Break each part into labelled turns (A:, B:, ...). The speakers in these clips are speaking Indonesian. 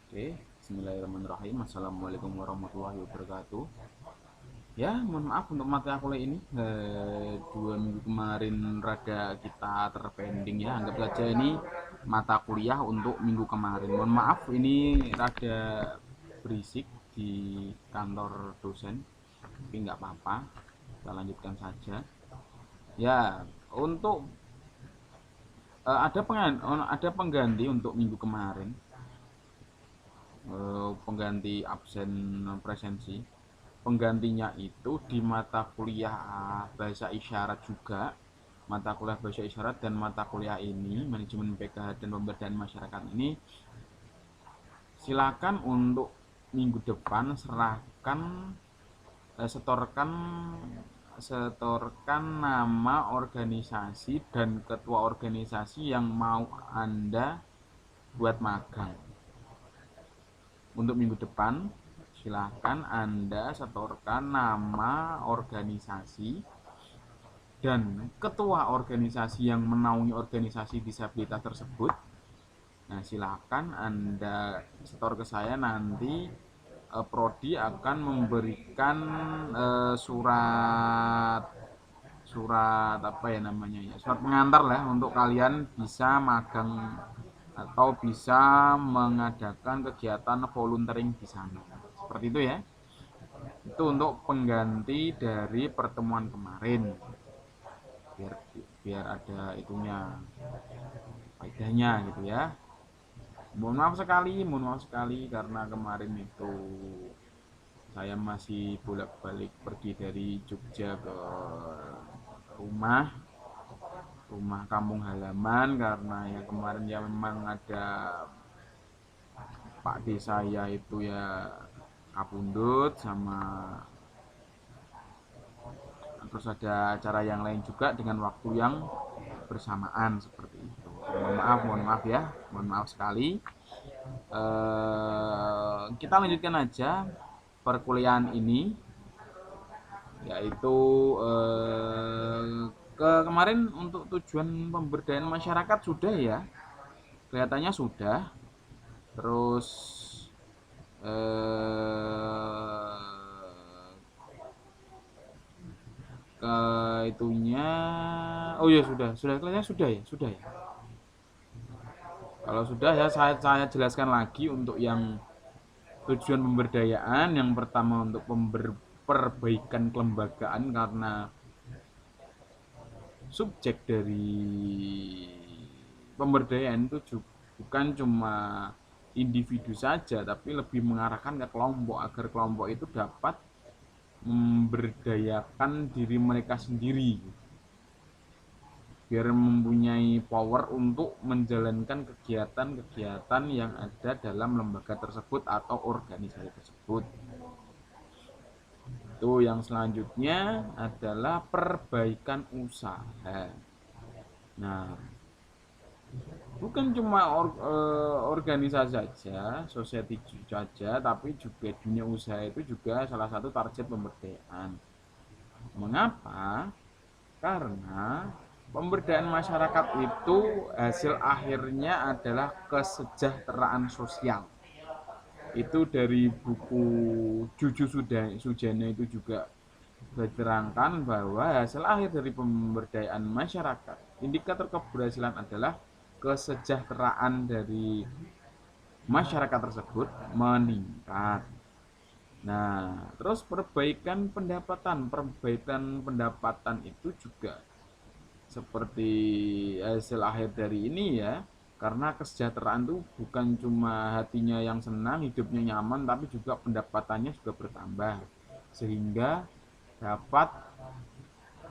A: Oke, bismillahirrahmanirrahim. Assalamualaikum warahmatullahi wabarakatuh. Ya, mohon maaf untuk mata kuliah ini. 2 minggu kemarin rada kita terpending ya. Anggap saja ini mata kuliah untuk minggu kemarin. Mohon maaf, ini rada berisik di kantor dosen. Tapi nggak apa-apa, kita lanjutkan saja. Ya, untuk ada pengganti untuk minggu kemarin. Pengganti absen presensi. Penggantinya itu di mata kuliah bahasa isyarat juga, mata kuliah bahasa isyarat, dan mata kuliah ini manajemen PKH dan pemberdayaan masyarakat ini silakan untuk minggu depan serahkan, setorkan setorkan nama organisasi dan ketua organisasi yang mau Anda buat magang. Untuk minggu depan silahkan Anda setorkan nama organisasi dan ketua organisasi yang menaungi organisasi disabilitas tersebut. Nah, silahkan Anda setor ke saya. Nanti Prodi akan memberikan surat surat apa ya namanya ya, surat pengantar lah untuk kalian bisa magang atau bisa mengadakan kegiatan volunteering di sana. Seperti itu ya. Itu untuk pengganti dari pertemuan kemarin. Biar biar ada itunya, faedahnya gitu ya. Mohon maaf sekali karena kemarin itu saya masih bolak-balik pergi dari Jogja ke rumah rumah kampung halaman, karena ya kemarin ya memang ada Pak D saya itu ya kapundut, sama terus ada acara yang lain juga dengan waktu yang bersamaan seperti itu. Mohon maaf ya, mohon maaf sekali. Kita lanjutkan aja perkuliahan ini, yaitu kemarin untuk tujuan pemberdayaan masyarakat sudah ya, kelihatannya sudah. Terus eh, ke itunya, oh ya sudah kelihatannya sudah ya. Kalau sudah ya, saya jelaskan lagi untuk yang tujuan pemberdayaan. Yang pertama untuk perbaikan kelembagaan, karena subjek dari pemberdayaan itu bukan cuma individu saja, tapi lebih mengarahkan ke kelompok, agar kelompok itu dapat memberdayakan diri mereka sendiri, biar mempunyai power untuk menjalankan kegiatan-kegiatan yang ada dalam lembaga tersebut atau organisasi tersebut. Itu yang selanjutnya adalah perbaikan usaha. Nah, bukan cuma organisasi saja, society saja, tapi juga dunia usaha itu juga salah satu target pemberdayaan. Mengapa? Karena pemberdayaan masyarakat itu hasil akhirnya adalah kesejahteraan sosial. Itu dari buku Juju Sujana itu juga diterangkan bahwa hasil akhir dari pemberdayaan masyarakat, indikator keberhasilan adalah kesejahteraan dari masyarakat tersebut meningkat. Nah, terus perbaikan pendapatan itu juga seperti hasil akhir dari ini ya, karena kesejahteraan itu bukan cuma hatinya yang senang, hidupnya nyaman, tapi juga pendapatannya juga bertambah, sehingga dapat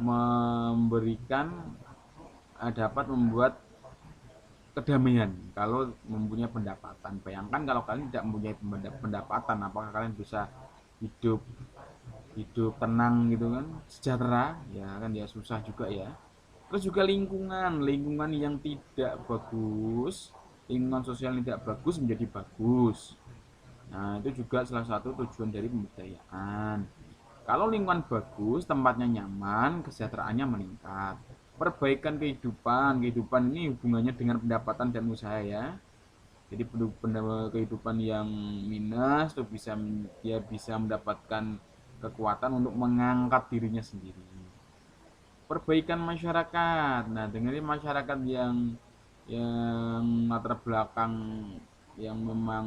A: memberikan dapat membuat kedamaian kalau mempunyai pendapatan. Bayangkan kalau kalian tidak mempunyai pendapatan, apakah kalian bisa hidup hidup tenang gitu kan, sejahtera ya kan, ya susah juga ya. Terus juga lingkungan yang tidak bagus, lingkungan sosial yang tidak bagus menjadi bagus. Nah, itu juga salah satu tujuan dari pemberdayaan. Kalau lingkungan bagus, tempatnya nyaman, kesejahteraannya meningkat. Perbaikan kehidupan ini hubungannya dengan pendapatan dan usaha ya. Jadi kehidupan yang minus tuh dia bisa mendapatkan kekuatan untuk mengangkat dirinya sendiri. Perbaikan masyarakat. Nah, dengerin masyarakat yang latar belakang yang memang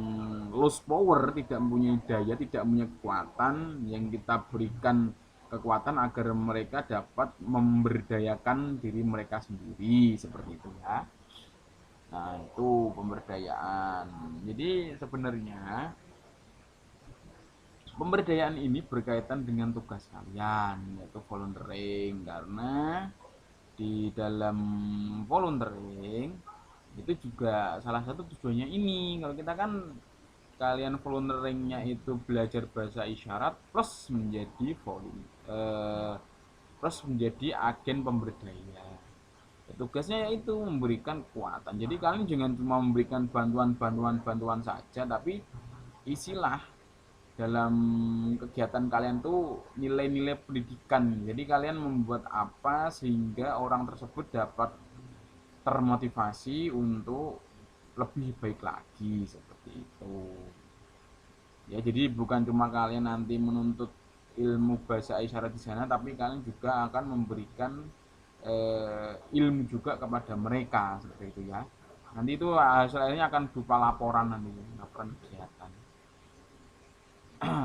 A: lost power, tidak mempunyai daya, tidak punya kekuatan, yang kita berikan kekuatan agar mereka dapat memberdayakan diri mereka sendiri, seperti itu ya. Nah, itu pemberdayaan. Jadi sebenarnya pemberdayaan ini berkaitan dengan tugas kalian, yaitu volunteering, karena di dalam volunteering itu juga salah satu tujuannya ini. Kalau kita kan kalian volunteeringnya itu belajar bahasa isyarat plus menjadi agen pemberdaya. Tugasnya yaitu memberikan kekuatan. Jadi kalian jangan cuma memberikan bantuan saja, tapi isilah dalam kegiatan kalian tuh nilai-nilai pendidikan. Jadi kalian membuat apa sehingga orang tersebut dapat termotivasi untuk lebih baik lagi, seperti itu. Ya, jadi bukan cuma kalian nanti menuntut ilmu bahasa isyarat di sana, tapi kalian juga akan memberikan ilmu juga kepada mereka, seperti itu ya. Nanti itu hasilnya akan berupa laporan, nanti laporan kegiatan.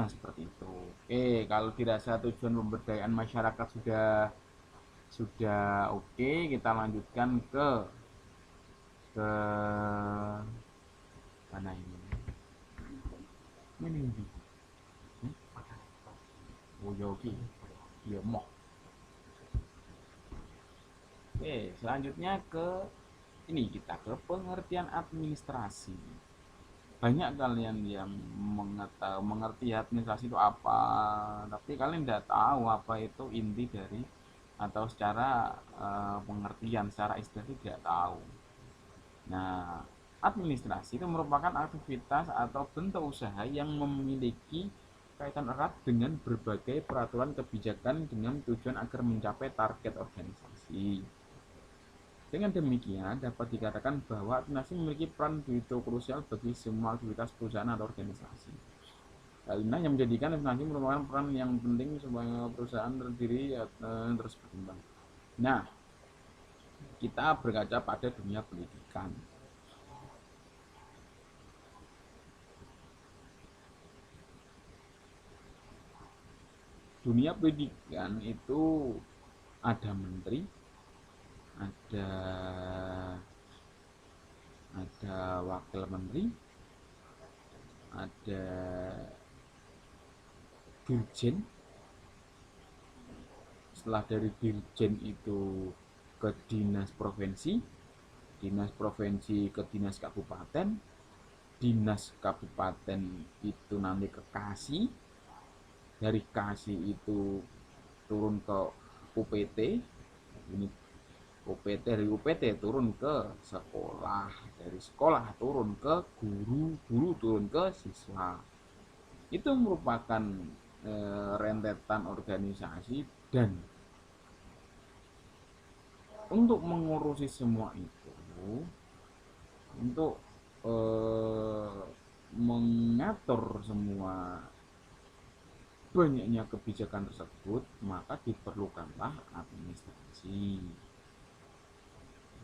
A: Seperti itu. Oke, kalau dirasa tujuan pemberdayaan masyarakat sudah oke, kita lanjutkan ke mana ini? Ini. Oh, ya oke. Ya mau. Oke, selanjutnya ini kita ke pengertian administrasi. Banyak kalian yang mengerti administrasi itu apa, tapi kalian tidak tahu apa itu inti dari, atau secara pengertian secara istilah tidak tahu. Nah, administrasi itu merupakan aktivitas atau bentuk usaha yang memiliki kaitan erat dengan berbagai peraturan kebijakan dengan tujuan agar mencapai target organisasi. Dengan demikian, dapat dikatakan bahwa administrasi memiliki peran begitu krusial bagi semua aktivitas perusahaan atau organisasi. Hal ini yang menjadikan administrasi merupakan peran yang penting supaya perusahaan terdiri terus berkembang. Nah, kita berkaca pada dunia pendidikan. Dunia pendidikan itu ada menteri, ada wakil menteri, ada dirjen. Setelah dari dirjen itu ke dinas provinsi ke dinas kabupaten, dinas kabupaten itu nanti ke Kasih, dari Kasih itu turun ke UPT, ini UPT, dari UPT turun ke sekolah, dari sekolah turun ke guru turun ke siswa. Itu merupakan rentetan organisasi, dan untuk mengurusi semua itu, untuk mengatur semua banyaknya kebijakan tersebut, maka diperlukanlah administrasi,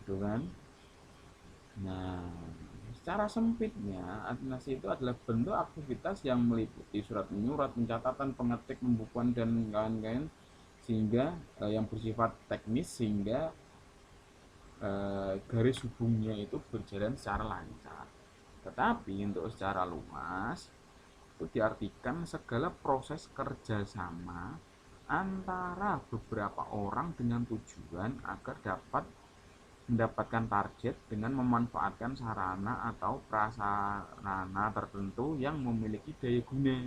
A: gitu kan. Nah, secara sempitnya, administrasi itu adalah bentuk aktivitas yang meliputi surat menyurat, pencatatan, pengetik, pembukuan, dan kawan-kawan, sehingga yang bersifat teknis, sehingga garis hubungnya itu berjalan secara lancar. Tetapi untuk secara luas itu diartikan segala proses kerjasama antara beberapa orang dengan tujuan agar dapat mendapatkan target dengan memanfaatkan sarana atau prasarana tertentu yang memiliki daya guna.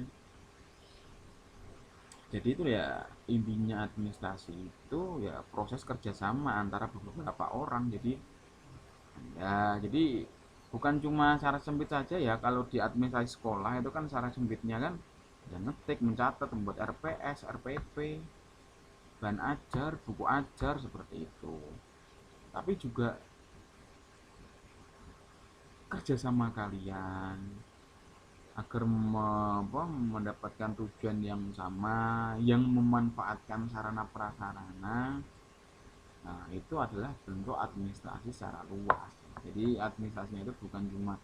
A: Jadi itu ya, intinya administrasi itu ya proses kerjasama antara beberapa orang. Jadi bukan cuma secara sempit saja ya. Kalau di administrasi sekolah itu kan secara sempitnya kan ya ngetik, mencatat, membuat RPS, RPP, bahan ajar, buku ajar, seperti itu. Tapi juga kerjasama kalian agar mendapatkan tujuan yang sama, yang memanfaatkan sarana prasarana. Nah, itu adalah bentuk administrasi secara luas. Jadi administrasinya itu bukan cuma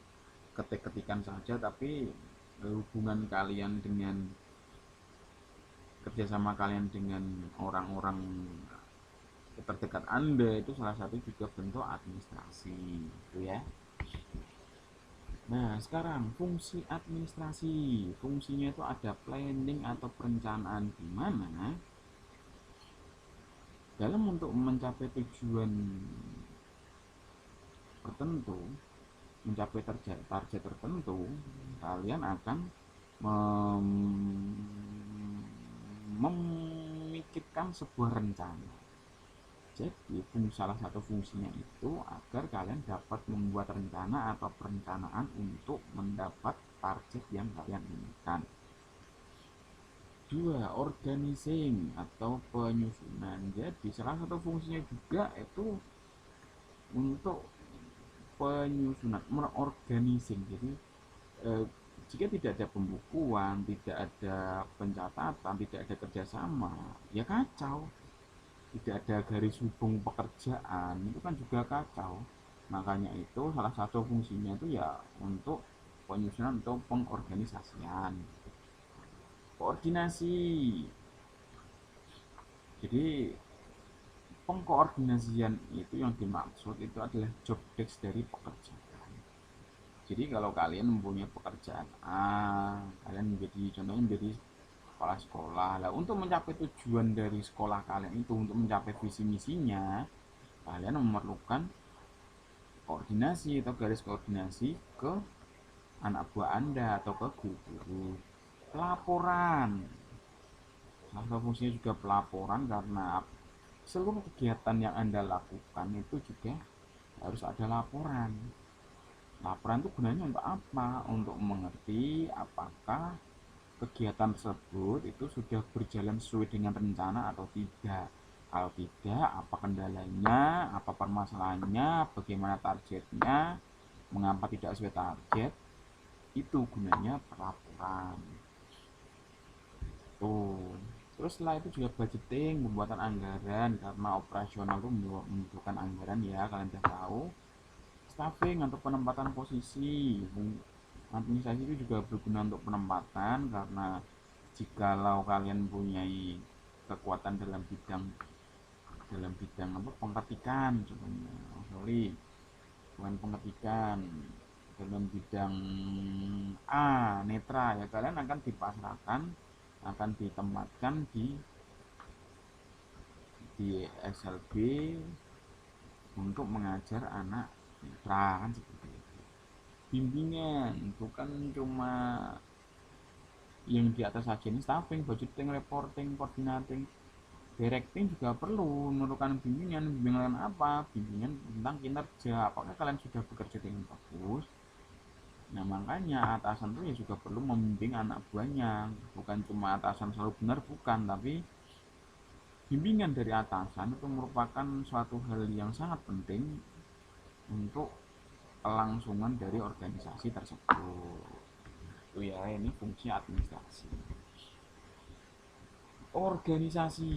A: ketik-ketikan saja, tapi hubungan kalian dengan kerjasama kalian dengan orang-orang terdekat Anda itu salah satu juga bentuk administrasi, gitu ya. Nah, sekarang fungsi administrasi. Fungsinya itu ada planning atau perencanaan, di mana dalam untuk mencapai tujuan tertentu, mencapai target tertentu, kalian akan memikirkan sebuah rencana. Jadi salah satu fungsinya itu agar kalian dapat membuat rencana atau perencanaan untuk mendapat target yang kalian inginkan. 2. Organizing atau penyusunan. Jadi salah satu fungsinya juga itu untuk penyusunan, mengorganising. Jadi jika tidak ada pembukuan, tidak ada pencatatan, tidak ada kerjasama, ya kacau. Tidak ada garis hubung pekerjaan, itu kan juga kacau. Makanya itu salah satu fungsinya itu ya untuk penyusunan atau pengorganisasian. Koordinasi. Jadi pengkoordinasian itu yang dimaksud itu adalah job desk dari pekerjaan. Jadi kalau kalian mempunyai pekerjaan A, kalian contohnya menjadi kepala sekolah. Lah untuk mencapai tujuan dari sekolah kalian itu, untuk mencapai visi misinya, kalian memerlukan koordinasi atau garis koordinasi ke anak buah Anda atau ke guru. Pelaporan. Salah satu fungsinya juga pelaporan, karena seluruh kegiatan yang Anda lakukan itu juga harus ada laporan. Laporan itu gunanya untuk apa? Untuk mengerti apakah kegiatan tersebut itu sudah berjalan sesuai dengan rencana atau tidak. Kalau tidak, apa kendalanya, apa permasalahannya, bagaimana targetnya, mengapa tidak sesuai target. Itu gunanya pelaporan. Terus setelah itu juga budgeting, pembuatan anggaran, karena operasional itu membutuhkan anggaran ya, kalian sudah tahu. Staffing atau penempatan posisi. Administrasi itu juga berguna untuk penempatan, karena jikalau kalian mempunyai kekuatan dalam bidang pengetikan, contohnya bukan pengetikan, dalam bidang netra, ya kalian akan dipasrahkan, akan ditempatkan di SLB untuk mengajar anak netra, kan seperti itu. Bimbingan bukan cuma yang di atas saja, ini staffing, budgeting, reporting, coordinating, directing juga perlu memerlukan bimbingan apa? Bimbingan tentang kinerja, apakah kalian sudah bekerja dengan bagus. Nah, makanya atasan tuh ya juga perlu membimbing anak buahnya, bukan cuma atasan selalu benar, bukan, tapi bimbingan dari atasan itu merupakan suatu hal yang sangat penting untuk kelangsungan dari organisasi tersebut. Itu ya, ini fungsi administrasi. Organisasi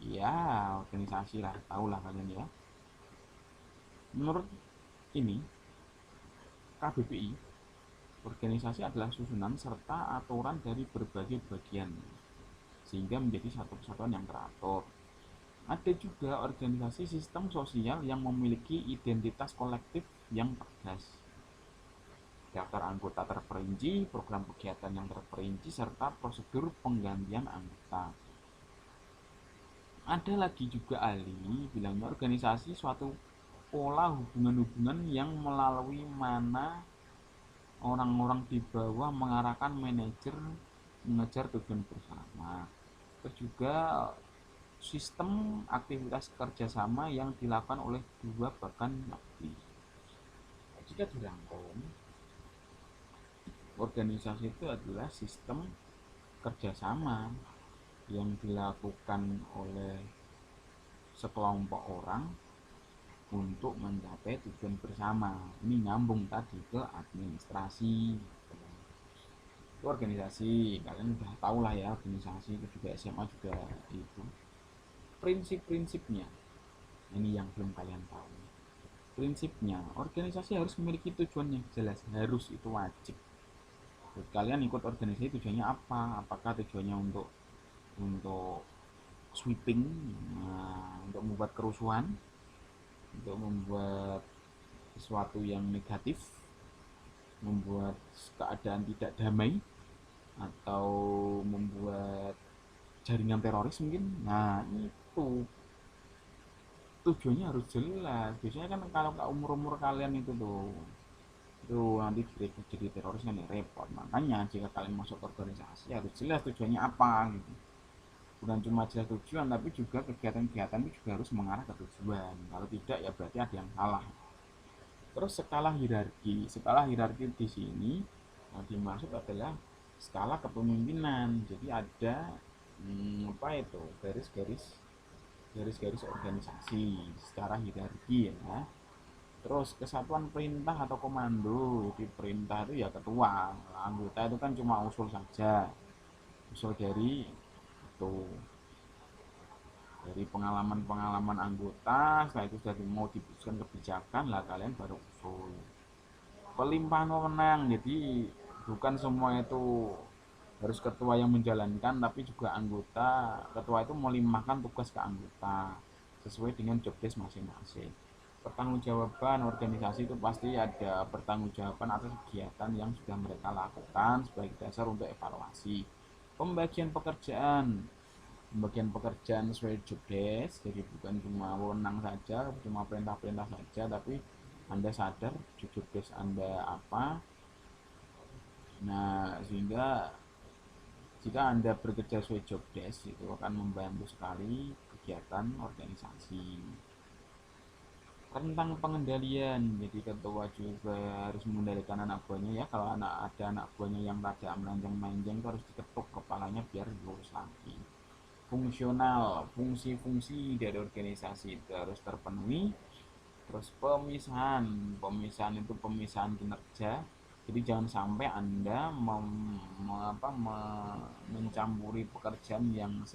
A: ya, organisasi lah, tahulah kalian ya. Menurut ini KBPI, organisasi adalah susunan serta aturan dari berbagai bagian sehingga menjadi satu kesatuan yang teratur. Ada juga organisasi sistem sosial yang memiliki identitas kolektif yang tegas, daftar anggota terperinci, program kegiatan yang terperinci, serta prosedur penggantian anggota. Ada lagi juga ahli bilangnya organisasi suatu pola hubungan-hubungan yang melalui mana orang-orang di bawah mengarahkan manajer mengejar tujuan bersama. Terus juga sistem aktivitas kerjasama yang dilakukan oleh dua bahkan lebih. Jika dirangkum, organisasi itu adalah sistem kerjasama yang dilakukan oleh sekelompok orang untuk mencapai tujuan bersama. Ini nyambung tadi ke administrasi. Itu organisasi, kalian udah tahu lah ya organisasi, itu juga SMA juga itu. Prinsip-prinsipnya, ini yang belum kalian tahu. Prinsipnya, organisasi harus memiliki tujuan yang jelas, harus, itu wajib. Terus kalian ikut organisasi tujuannya apa? Apakah tujuannya untuk sweeping, untuk membuat kerusuhan, untuk membuat sesuatu yang negatif, membuat keadaan tidak damai, atau membuat jaringan teroris mungkin. Nah itu tujuannya harus jelas. Biasanya kan kalau umur-umur kalian itu nanti jadi teroris kan ya repot. Makanya jika kalian masuk organisasi harus jelas tujuannya apa gitu. Bukan cuma jelas tujuan, tapi juga kegiatan-kegiatan itu juga harus mengarah ke tujuan. Kalau tidak ya berarti ada yang salah. Terus skala hierarki di sini yang dimaksud adalah skala kepemimpinan. Jadi ada apa itu, garis-garis organisasi secara hierarki ya. Terus kesatuan perintah atau komando. Jadi perintah itu ya ketua, anggota itu kan cuma usul saja, usul dari pengalaman-pengalaman anggota. Setelah itu sudah mau diputuskan kebijakan lah, kalian baru usul. Pelimpahan wewenang, jadi bukan semua itu harus ketua yang menjalankan, tapi juga anggota. Ketua itu melimpahkan tugas ke anggota sesuai dengan job desk masing-masing. Pertanggungjawaban organisasi itu pasti ada pertanggungjawaban atas kegiatan yang sudah mereka lakukan sebagai dasar untuk evaluasi. Pembagian pekerjaan sesuai job desk, jadi bukan cuma wewenang saja, cuma perintah-perintah saja, tapi anda sadar job desk anda apa. Nah sehingga jika anda bekerja sesuai job desk itu akan membantu sekali kegiatan organisasi. Tentang pengendalian, jadi ketua juga harus mengendalikan anak buahnya ya. Kalau ada anak buahnya yang rada melanjang-melanjang itu harus diketuk kepalanya biar lurus lagi. Fungsional, fungsi-fungsi dari organisasi itu harus terpenuhi. Terus pemisahan itu pemisahan kinerja. Jadi jangan sampai anda mencampuri pekerjaan yang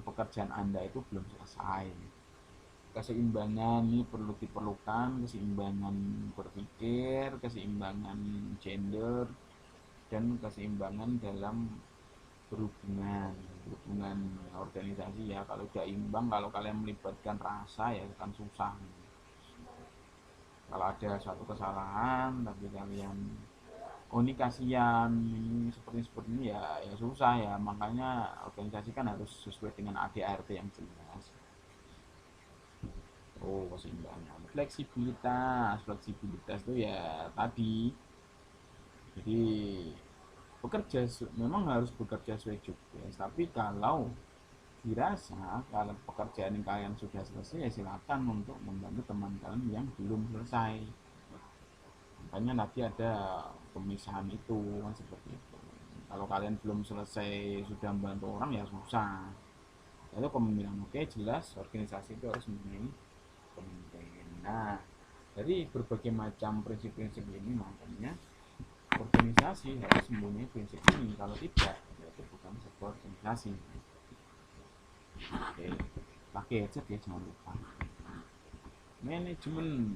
A: pekerjaan anda itu belum selesai. Keseimbangan ini perlu diperlukan, keseimbangan berpikir, keseimbangan gender, dan keseimbangan dalam berhubungan organisasi ya. Kalau tidak imbang, kalau kalian melibatkan rasa ya akan susah. Kalau ada suatu kesalahan tapi kalian ini kasihan, ini seperti ini ya susah ya. Makanya organisasi kan harus sesuai dengan ADART yang jelas. Keseimbangan, fleksibilitas itu ya tadi. Jadi memang harus bekerja sesuai job desk, tapi kalau dirasa kalau pekerjaan yang kalian sudah selesai ya silakan untuk membantu teman kalian yang belum selesai. Makanya nanti ada pemisahan itu kan seperti itu. Kalau kalian belum selesai sudah membantu orang ya susah. Lalu kepemimpinan, oke, jelas organisasi itu harus mempunyai pemimpin. Nah dari berbagai macam prinsip-prinsip ini makanya organisasi harus mempunyai prinsip ini. Kalau tidak itu bukan sebuah organisasi. Oke, pakai headset ya, jangan lupa. Manajemen.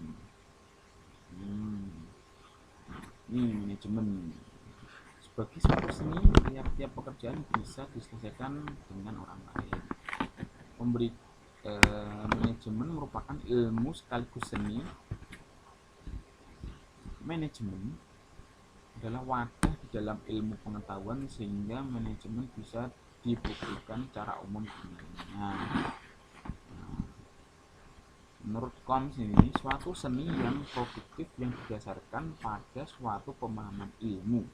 A: Ini manajemen sebagai suatu seni, tiap-tiap pekerjaan bisa diselesaikan dengan orang lain. Manajemen merupakan ilmu sekaligus seni. Manajemen adalah wadah di dalam ilmu pengetahuan sehingga manajemen bisa dibuktikan secara umum di dunia. Menurut Kons ini suatu seni yang produktif yang didasarkan pada suatu pemahaman ilmu.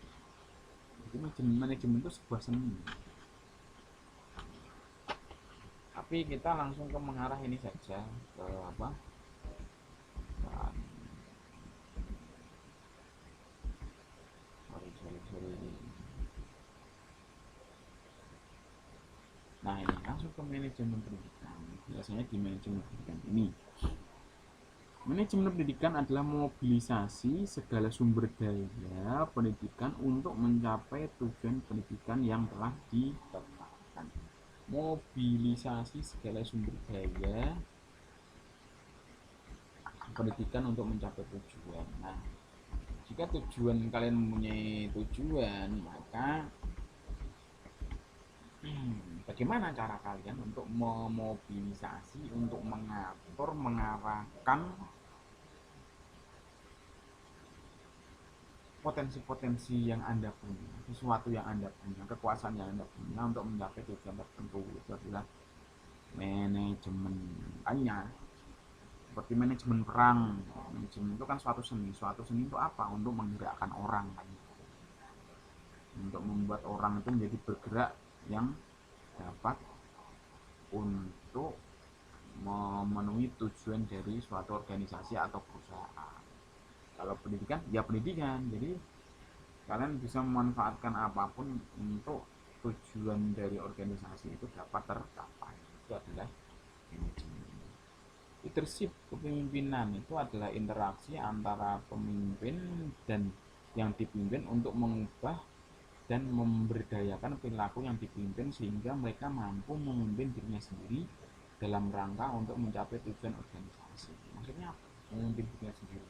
A: Jadi manajemen itu sebuah seni. Tapi kita langsung ke mengarah ini saja ke apa? Sorry. Nah ini langsung ke manajemen pendidikan. biasanya di manajemen pendidikan ini. Manajemen pendidikan adalah mobilisasi segala sumber daya pendidikan untuk mencapai tujuan pendidikan yang telah ditetapkan. Mobilisasi segala sumber daya pendidikan untuk mencapai tujuan. Nah, jika tujuan kalian mempunyai tujuan, maka bagaimana cara kalian untuk memobilisasi, untuk mengatur, mengarahkan potensi-potensi yang Anda punya, sesuatu yang Anda punya, kekuasaan yang Anda punya untuk mencapai tujuan tertentu. Itu adalah manajemen. Hanya seperti manajemen perang. Manajemen itu kan suatu seni. Suatu seni itu apa? Untuk menggerakkan orang kan. Untuk membuat orang itu menjadi bergerak yang dapat untuk memenuhi tujuan dari suatu organisasi atau perusahaan. Kalau pendidikan, ya pendidikan. Jadi kalian bisa memanfaatkan apapun untuk tujuan dari organisasi itu dapat tercapai. Itu adalah manajemen. Leadership, kepemimpinan itu adalah interaksi antara pemimpin dan yang dipimpin untuk mengubah dan memberdayakan perilaku yang dipimpin sehingga mereka mampu memimpin dirinya sendiri dalam rangka untuk mencapai tujuan organisasi. Maksudnya apa? Memimpin dirinya sendiri.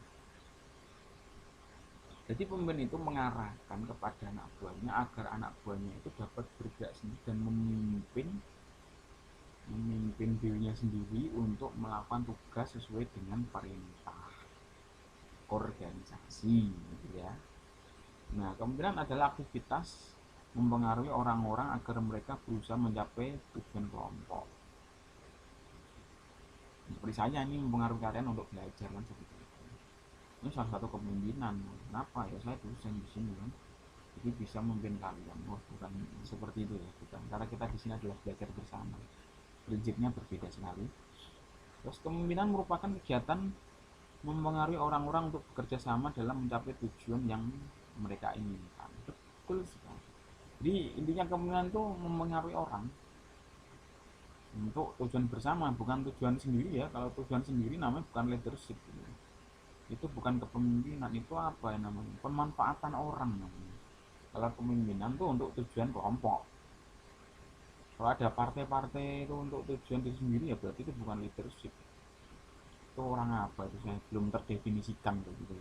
A: Jadi pemimpin itu mengarahkan kepada anak buahnya agar anak buahnya itu dapat bergerak sendiri dan memimpin dirinya sendiri untuk melakukan tugas sesuai dengan perintah organisasi, gitu ya. Nah, kemungkinan adalah aktivitas mempengaruhi orang-orang agar mereka berusaha mencapai tujuan kelompok. Seperti saya ini mempengaruhi kalian untuk belajar kan seperti itu. Ini salah satu kepemimpinan. Kenapa ya, saya dosen di sini kan, jadi bisa memimpin kalian. Bukan seperti itu ya, bukan. Karena kita di sini adalah belajar bersama. Prinsipnya berbeda sekali. Terus kepemimpinan merupakan kegiatan mempengaruhi orang-orang untuk bekerja sama dalam mencapai tujuan yang mereka inginkan. Betul sekali. Jadi intinya kepemimpinan itu mempengaruhi orang untuk tujuan bersama, bukan tujuan sendiri ya. Kalau tujuan sendiri namanya bukan leadership. Itu bukan kepemimpinan, itu apa ya namanya? Pemanfaatan orang namanya. Kalau kepemimpinan itu untuk tujuan kelompok. Kalau ada partai-partai itu untuk tujuan diri sendiri ya berarti itu bukan leadership. Itu orang apa itu saya belum terdefinisikan begitu.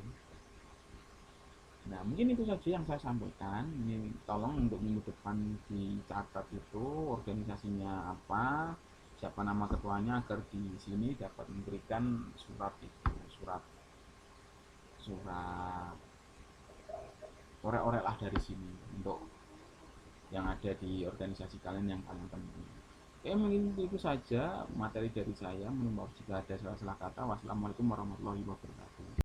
A: Nah, mungkin itu saja yang saya sampaikan. Ini tolong untuk minggu depan dicatat itu organisasinya apa, siapa nama ketuanya agar di sini dapat memberikan surat itu, surat orek-orek lah dari sini untuk yang ada di organisasi kalian yang kalian temui. Oke, mungkin itu saja materi dari saya. Mohon maaf jika ada salah-salah kata. Wassalamualaikum warahmatullahi wabarakatuh.